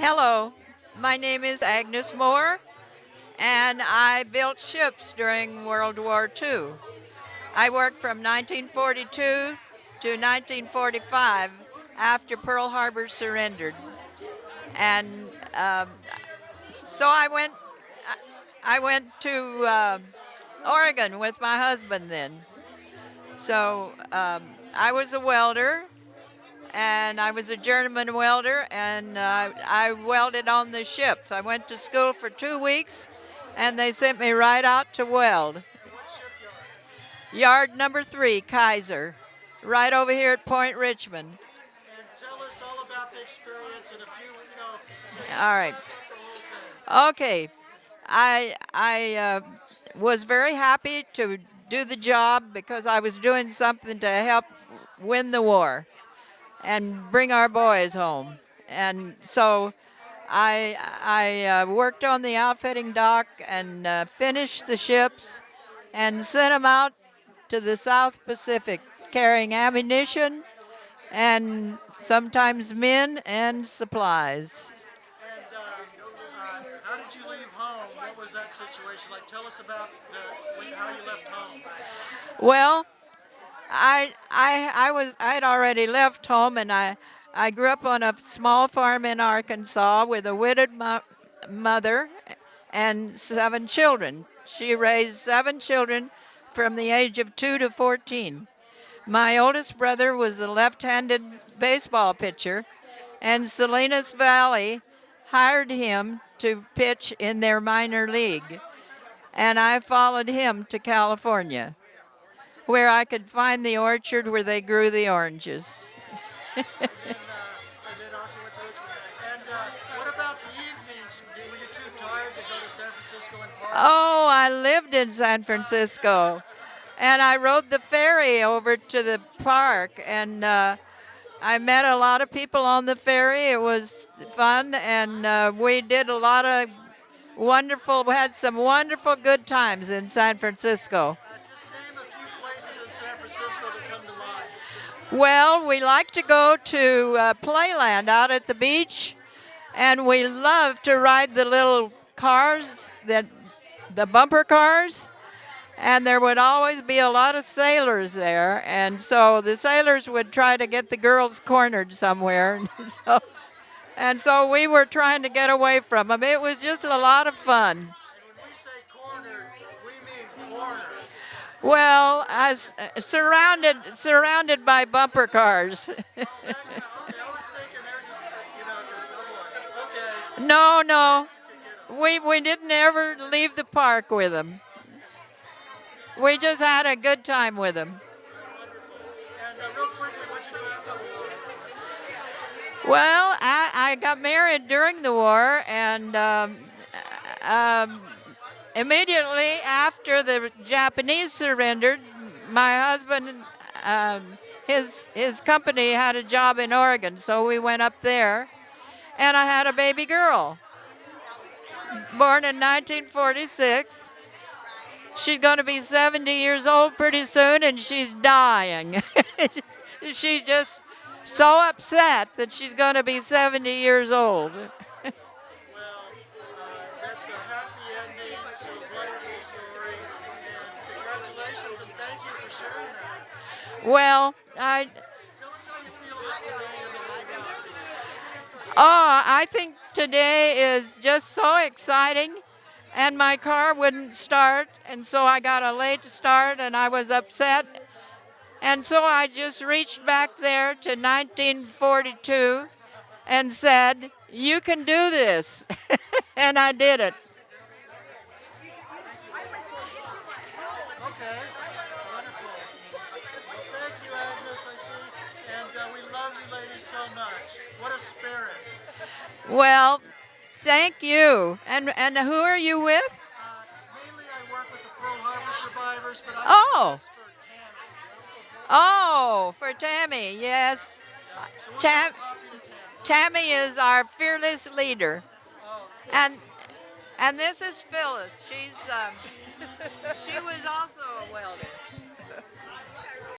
Hello, my name is Agnes Moore, and I built ships during World War II. I worked from 1942 to 1945 after Pearl Harbor surrendered. And so I went to Oregon with my husband then. So I was a welder, and I was a journeyman welder, and I welded on the ships. I went to school for 2 weeks, and they sent me right out to weld. Yard number 3, Kaiser, right over here at Point Richmond. And tell us all about the experience and a few, All right. the whole thing. Okay. I was very happy to do the job because I was doing something to help win the war and bring our boys home. And so I worked on the outfitting dock and finished the ships and sent them out to the South Pacific carrying ammunition and sometimes men and supplies. And how did you leave home? What was that situation like? Tell us about how you left home. Well, I had already left home, and I grew up on a small farm in Arkansas with a widowed mother and 7 children. She raised 7 children from the age of 2 to 14. My oldest brother was a left-handed baseball pitcher, and Salinas Valley hired him to pitch in their minor league, and I followed him to California, where I could find the orchard where they grew the oranges. And then off you went to Richmond. And what about the evenings? Were you too tired to go to San Francisco and party? Oh, I lived in San Francisco, and I rode the ferry over to the park, and I met a lot of people on the ferry. It was fun, and we did a lot of we had some wonderful good times in San Francisco. Just name a few places in San Francisco that come to mind. Well, we like to go to Playland out at the beach, and we love to ride the little cars, the bumper cars, and there would always be a lot of sailors there, and so the sailors would try to get the girls cornered somewhere, and so we were trying to get away from them. It was just a lot of fun. And when we say cornered, we mean cornered. Well, surrounded by bumper cars. Okay, I was thinking they're just, just, okay. No, no. We didn't ever leave the park with them. We just had a good time with them. And real quickly, what'd you do after the war? Well, I got married during the war, and immediately after the Japanese surrendered, my husband, his company had a job in Oregon, so we went up there, and I had a baby girl, born in 1946. She's going to be 70 years old pretty soon, and she's dying. She's just so upset that she's going to be 70 years old. Well, that's a happy ending. It's a wonderful story. And congratulations and thank you for sharing that. Well, Tell us how you feel about today and the whole I think today is just so exciting, and my car wouldn't start, and so I got a late start, and I was upset. And so I just reached back there to 1942 and said, "You can do this." And I did it. Okay, wonderful. Well, thank you, Agnes, I see. And we love you ladies so much. What a spirit. Well, thank you. And who are you with? Mainly I work with the Pearl Harbor survivors, but I Oh. do this for Tammy. Oh, for Tammy, yes. So what's Tam- your copy to Tammy? Tammy is our fearless leader. Oh, And this is Phyllis. She was also a welder.